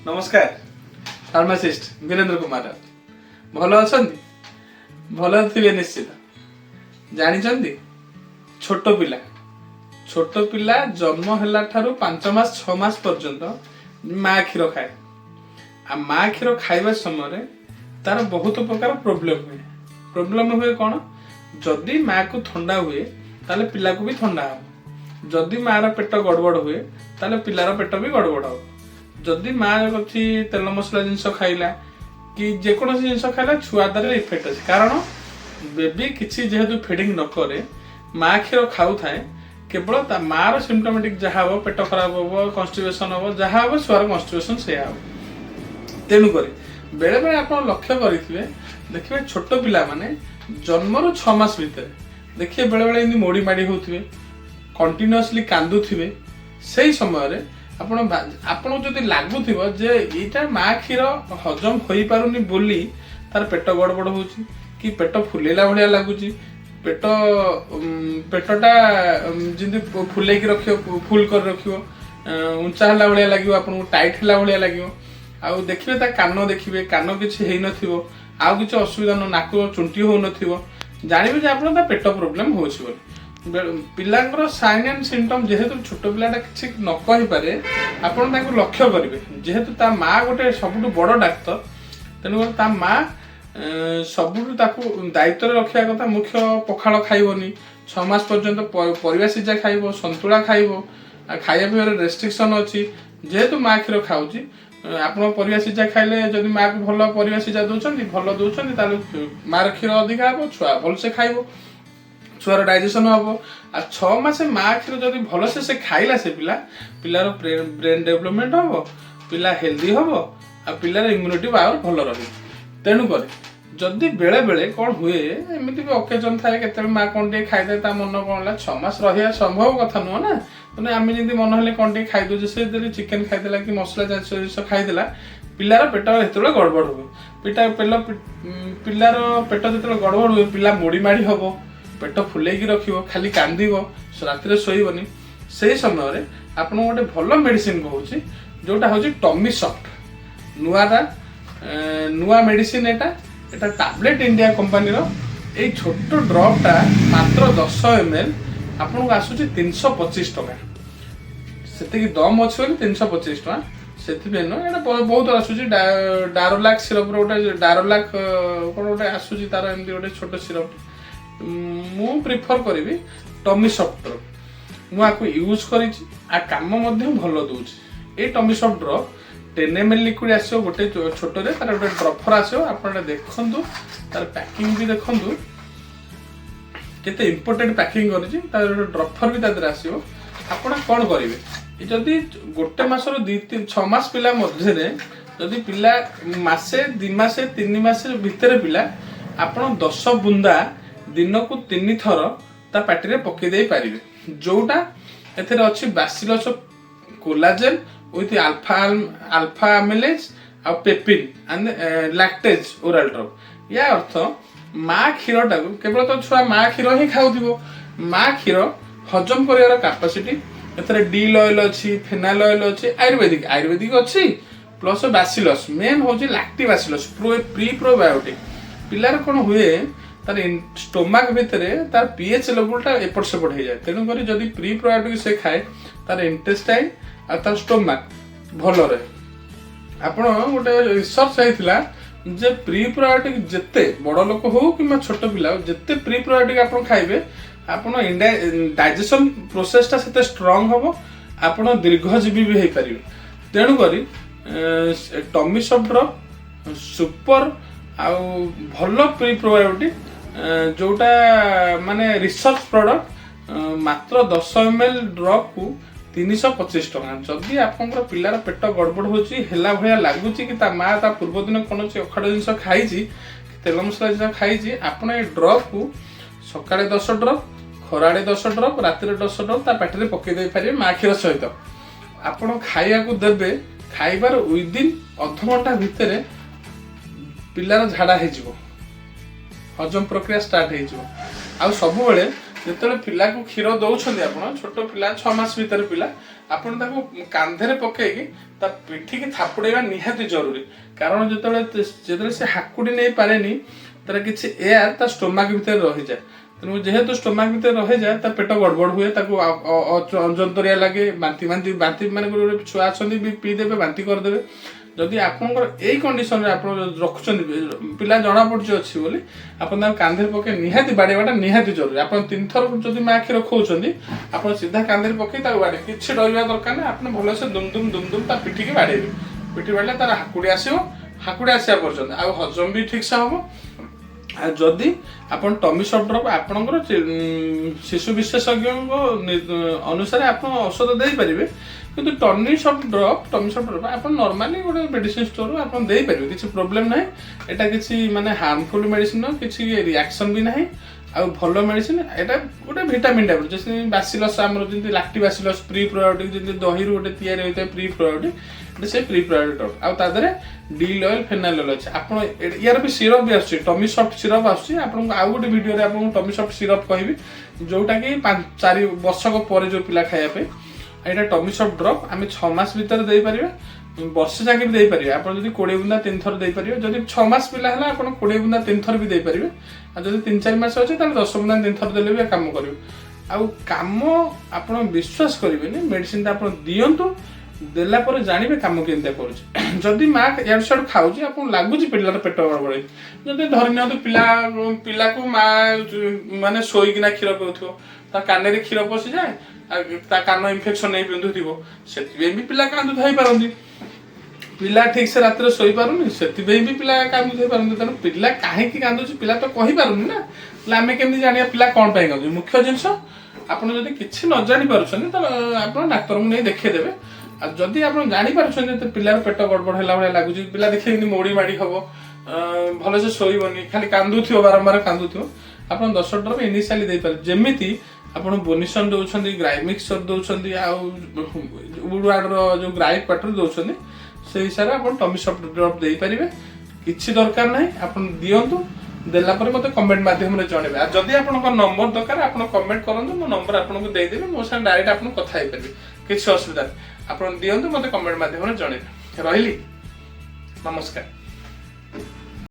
नमस्कार फार्मासिस्ट वीरेंद्र कुमार भल अच्छा भल थे निश्चित जानी छोट पिला जन्म है 5 मास 6 मास पर्यंत माँ क्षीर खाए आ माँ क्षीर खाइबा समय तार बहुत प्रकार प्रोब्लेम हुए कौन जदि माँ को ठंडा हुए ताले पिला को भी ठंडा हो जदि माँ पेट गड़बड़ हुए ताले पिलार पेट भी गड़बड़ हो जदि माँ अच्छी तेल मसला जिनस खाइला कि जेकोसी जिनस खाइला छुआ दार इफेक्ट अच्छे कारण बेबी किसी जेहेतु फीडिंग न करे माँ क्षीर खाऊ थाए केवल माँ सिम्पटोमेटिक जहाँ हम पेट खराब हम कन्स्टिपेशन हम जहाँ हम छुआर कन्स्टिपेशन से तेणुक बेले बेले आप लक्ष्य करेंगे देखिए छोट पिला माने जन्मर 6 मास भितर देखिए बेले बेले इमती मोड़ी माड़ी होते कंटिन्यूअसली कांदुवे से समय आपण जदि लगुव जे यहाँ माँ क्षीर हजम हो पारुनी बोली तार पेट गड़बड़ हो कि पेट फुलेला भाया लगुच पेटटा जमी फुल फुल कर रख उंचा है भाया लगे आपको टाइट है भाया लगे आउ देखिए कान देखिए कान किसी आउ किसी असुविधा न नाक चुंटी हो जानवे आप पेट प्रोब्लेम हो पिलांर साइन एंड सिम्पटम जेहेतु छोट पिलाटा किसी न कही पारे आपन ताको लक्ष्य करेंगे जेहेतु ता माँ गोटे सबुठ बड़ डाक्तर तेणुकर ता माँ सबुठ दायित्व रखा कथा मुख्य पखाल खाइबनी 6 मास पर्यंत परिवा सिझा खाइब संतुला खाइब खाइबा पीबार रेस्ट्रिक्शन अच्छी जेहेतु माँ क्षीर खाऊँगी आपन परिवा सिझा खाइले जदि माँ को भल परिवा सिझा दौरान भल दौरान माँ क्षीर अधिका हम छुआ भलसे खाइब छुआर डाइजेशन हम आ 6 मास माँ क्षीर जदि भलसे से खाइला से पिलार ब्रेन डेवलपमेंट हम पिला हेल्दी हम आ पिलार इम्यूनिटी पावर भल रही तेणुक जदि बेले बेले कौन हुए एमती भी ओकेजन थाए के माँ कौन टे खाईदे ता मन कौन 6 मास रहा संभव कथा नुह ना तेना आम जमी मन हेल्ले कौन टे खाईदे से चिकेन खाईदेला कि मसला जिन खाईदेला पिलार पेट जो गड़बड़ हुए पिलार पेट जो गड़बड़ हुए पिला मोड़ी माड़ी हम पेट फुलेकी रखियो खाली कांदिब रातिर शोइबनी से समय आप गोटे भल मेडिसिन कहूँ जोटा हूँ टमी सॉफ्ट नुआ मेडिसिन एटा टैबलेट इंडिया कंपनी ये छोट ड्रपटा मात्र 10 ml आपको आसूँ 325 टका से दम अच्छे 325 टका से बहुत आसूँ डारोलाक सिरप गोटे डारोलाक कौन गोटे आसूँ तार एमती गोटे छोट सिरप मु प्रिफर करी टमी सॉफ्ट मुझे यूज कर काम भल दूसरी ये tummy soft drop 10 ml liquid आसो गोटे छोटे तार गोटे ड्रफर आसो आप देखु तार पैकिंग भी देखु केते इम्पोर्टेंट पैकिंग कर ड्रफर भी तादर आसो आप कौन करेंगे जदि गोटे मासर 2-6 मास पिला मध्य जदि पिला मासे 2 मासे 3 मासे भितर पिला आप 10 बुंदा दिन को 3 थर ता पार्टी में पकई पारे जोटा एथेर अच्छी bacillus coagulans with alpha amylase आ papain and lactase oral drop या अर्थ माँ क्षीरटा केवल तो छुआ माँ क्षीर ही खाऊ माँ क्षीर हजम कर कैपेसिटी एथेर डील ऑयल अच्छी फेनाइल ऑयल अच्छी आयुर्वेदिक अच्छी प्लस बैसिलस मेन हूँ लैक्टिबासिलस प्री प्रोबायोटिक पिलार कौन हुए तार स्टोमाक भितर तार पीएच लेवलटा एपट सेपट हो जाए तेणुक जदि प्री प्रोबायोटिक से खाए तार इंटेस्टाइन आ तार स्टोमाक भल रहे आप गोटे रिसर्च होता जे प्री प्रोबायोटिक जिते बड़ लोक हो कि छोट पिला जिते प्री प्रोबायोटिक आप खाइबे आप डाइजेशन प्रोसेसटा से स्ट्रंग हम आप दीर्घजीवी भी हो पारे तेणुक टमी सॉफ्ट ड्रप सुपर आउ भल प्री प्रोबायोटिक जोटा माने रिसर्च प्रोडक्ट मात्र 10 ml ड्रप को 325 टका जदि आप पिलार पेट गड़बड़ होला भाया लगुच कि माँ ता पूर्व दिन कौन अखाड़ जिन खाई तेल मसला जिन खाई आप ड्रप को सका 10 ड्रप खराड़े 10 ड्रप रात 10 ड्रप ता पार्टी में पकई पारे माँ क्षीर सहित आप खाया देवे खाइबार विदिन अध घंटा भितर पिलार झाड़ा हो हजम प्रक्रिया स्टार्ट हो सब ଯେତେବେଳେ ପିଲାକୁ କ୍ଷୀର ଦଉଛନ୍ତି ଆପଣ ଛୋଟ ପିଲା 6 ମାସ ଭିତରେ ପିଲା ଆପଣ ତାକୁ କାନ୍ଧରେ ପକେଇକି ତା ପିଠିକି ଥାପୁଡ଼େଇବା ନିହାତି ଜରୁରୀ କାରଣ ଯେତେବେଳେ ସେ ହାକୁଡ଼ି ନେଇ ପାରେନି ତାର କିଛି ଏୟାର ତା ଷ୍ଟୋମାକ୍ ଭିତରେ ରହିଯାଏ ତେଣୁ ଯେହେତୁ ଷ୍ଟୋମାକ୍ ଭିତରେ ରହିଯାଏ ତା ପେଟ ଗଡ଼ବଡ଼ ହୁଏ ତାକୁ ଅଜନ୍ତରିଆ ଲାଗେ ବାନ୍ତି ମାନେ ଗୋଟେ ଛୁଆ ଅଛନ୍ତି ବି ପିଇଦେବେ ବାନ୍ତି କରିଦେବେ ଯଦି ଆପଣଙ୍କର ଏଇ କଣ୍ଡିସନରେ ଆପଣ ରଖୁଛନ୍ତି ପିଲା ଜଣାପଡ଼ୁଛି ଅଛି ବୋଲି ଆପଣ ତାକୁ କାନ୍ଧରେ ପକେଇ ନିହାତି ବାଡ଼େଇବାଟା ନିହାତି ଜରୁରୀ ଆପଣ 3 ଥର ଯଦି ମା କ୍ଷୀର ଖୋଉଛନ୍ତି ଆପଣ ସିଧା କାନ୍ଧରେ ପକେଇ ତାକୁ ବାଡ଼େଇ କିଛି ଡରିବା ଦରକାର ନାହିଁ ଆପଣ ଭଲସେ ଦୁମ୍ ଦୁମ୍ ତା ପିଠିକି ବାଡ଼େଇବେ ପିଠି ବାଡ଼ିଲେ ତାର ହାକୁଡ଼ି ଆସିବ ହାକୁଡ଼ି ଆସିବା ପର୍ଯ୍ୟନ୍ତ ଆଉ ହଜମ ବି ଠିକ୍ସେ ହବ ଆଉ ଯଦି ଆପଣ ଟମି ସଫ୍ଟ ଡ୍ରପ୍ ଆପଣଙ୍କର ଶିଶୁ ବିଶେଷଜ୍ଞଙ୍କ ଅନୁସାରେ ଆପଣ ଔଷଧ ଦେଇପାରିବେ କିନ୍ତୁ ଟମି ସଫ୍ଟ ଡ୍ରପ୍ ଆପଣ ନର୍ମାଲି ଗୋଟେ ମେଡିସିନ ଷ୍ଟୋରରୁ ଆପଣ ଦେଇପାରିବେ କିଛି ପ୍ରୋବ୍ଲେମ ନାହିଁ ଏଟା କିଛି ମାନେ ହାର୍ମଫୁଲ ମେଡିସିନ କିଛି ରିଆକ୍ସନ ବି ନାହିଁ ଆଉ ଭଲ ମେଡିସିନ ଏଟା ଗୋଟେ ଭିଟାମିନ ଟାଇପ ଯେମିତି ବାସିଲସ୍ ଆମର ଯେମିତି ଲାକ୍ଟିବାସିଲସ୍ ପ୍ରି ପ୍ରୋବାୟୋଟିକ୍ ଯେମିତି ଦହିରୁ ଗୋଟେ ତିଆରି ହୋଇଥାଏ ପ୍ରି ପ୍ରୋବାୟୋଟିକ୍ ସେ ପ୍ରି ପ୍ରୋବାୟୋଟିକ୍ ଆଉ ତା ଦେହରେ ଡିଲ୍ ଅଏଲ୍ ଫେନାଇଲ୍ ଅଏଲ୍ ଅଛି ଆପଣ ୟାର ବି ସିରପ ବି ଆସୁଛି ଟମି ସଫ୍ଟ ସିରପ ଆସୁଛି ଆପଣଙ୍କୁ ଆଉ ଗୋଟେ ଭିଡ଼ିଓରେ ଆପଣଙ୍କୁ ଟମି ସଫ୍ଟ ସିରପ କହିବି ଯୋଉଟାକି 4 ବର୍ଷକ ପରେ ଯୋଉ ପିଲା ଖାଇବା ପାଇଁ ଏଇଟା ଟମି ସଫ୍ଟ ଡ୍ରପ୍ ଆମେ 6 ମାସ ଭିତରେ ଦେଇପାରିବା ବର୍ଷେ ଯାକେ ବି ଦେଇପାରିବେ ଆପଣ ଯଦି 20 ବୁନ୍ଦା 3 ଥର ଦେଇପାରିବେ ଯଦି 6 ମାସ ପିଲା ହେଲା ଆପଣ 20 ବୁନ୍ଦା 3 ଥର ବି ଦେଇପାରିବେ ଆଉ ଯଦି 3-4 ମାସ ଅଛି ତାହେଲେ 10 ବୁନ୍ଦା 3 ଥର ଦେଲେ ବି କାମ କରିବ ଆଉ କାମ ଆପଣ ବିଶ୍ୱାସ କରିବେନି ମେଡିସିନଟା ଆପଣ ଦିଅନ୍ତୁ ଦେଲା ପରେ ଜାଣିବେ କାମ କେମିତିଆ କରୁଛି ଯଦି ମା ଇଆଡୁ ସିଆଡୁ ଖାଉଛି ଆପଣଙ୍କୁ ଲାଗୁଛି ପିଲାର ପେଟ ଗଡ଼ବଡ଼ ଯଦି ଧରି ନିଅନ୍ତୁ ପିଲାକୁ ମା ମାନେ ଶୋଇକିନା କ୍ଷୀର ପିଉଥିବ ତା କାନରେ କ୍ଷୀର ପଶିଯାଏ ତା କାନ ଇନଫେକ୍ସନ ହେଇ ପିନ୍ଧୁଥିବ ସେଥିପାଇଁ ବି ପିଲା କାନ୍ଦୁଥାଇ ପାରନ୍ତି ପିଲା ଠିକ ସେ ରାତିରେ ଶୋଇପାରୁନି ସେଥିପାଇଁ ବି ପିଲା କାନ୍ଦୁଥାଇ ପାରନ୍ତି ତେଣୁ ପିଲା କାହିଁକି କାନ୍ଦୁଛି ପିଲା ତ କହିପାରୁନି ନା ହେଲେ ଆମେ କେମିତି ଜାଣିବା ପିଲା କ'ଣ ପାଇଁ କାନ୍ଦୁଛି ମୁଖ୍ୟ ଜିନିଷ ଆପଣ ଯଦି କିଛି ନ ଜାଣିପାରୁଛନ୍ତି ତାହେଲେ ଆପଣ ଡାକ୍ତରଙ୍କୁ ନେଇ ଦେଖେଇଦେବେ ଆଉ ଯଦି ଆପଣ ଜାଣିପାରୁଛନ୍ତି ପିଲାର ପେଟ ଗଡ଼ବଡ଼ ହେଲା ଭଳିଆ ଲାଗୁଛି ପିଲା ଦେଖିବେ ମୋଡ଼ି ମାଡ଼ି ହବ ଭଲସେ ଶୋଇବନି ଖାଲି କାନ୍ଦୁଥିବ ବାରମ୍ବାର କାନ୍ଦୁଥିବ ଆପଣ 10 ଡ୍ରପ୍ ଇନିସିଆଲି ଦେଇପାରିବେ ଯେମିତି ଆପଣ ବୋନିସନ୍ ଦଉଛନ୍ତି ଗ୍ରାଇ ମିକ୍ସଚର ଦଉଛନ୍ତି ଆଉ ଉଡ଼ୱାର୍ଡର ଯୋଉ ଗ୍ରାଇ ପାଟର ଦଉଛନ୍ତି ସେଇ ହିସାବରେ ଆପଣ ଟମି ସଫ୍ଟ ଡ୍ରପ୍ ଦେଇପାରିବେ କିଛି ଦରକାର ନାହିଁ ଆପଣ ଦିଅନ୍ତୁ ଦେଲା ପରେ ମୋତେ କମେଣ୍ଟ ମାଧ୍ୟମରେ ଜଣେଇବେ ଆଉ ଯଦି ଆପଣଙ୍କ ନମ୍ବର ଦରକାର ଆପଣ କମେଣ୍ଟ କରନ୍ତୁ ମୋ ନମ୍ବର ଆପଣଙ୍କୁ ଦେଇଦେବି ମୋ ସାଙ୍ଗେ ଡାଇରେକ୍ଟ ଆପଣ କଥା ହେଇପାରିବେ କିଛି ଅସୁବିଧା ନାହିଁ ଆପଣ ଦିଅନ୍ତୁ ମୋତେ କମେଣ୍ଟ ମାଧ୍ୟମରେ ଜଣେଇବେ ରହିଲି ନମସ୍କାର।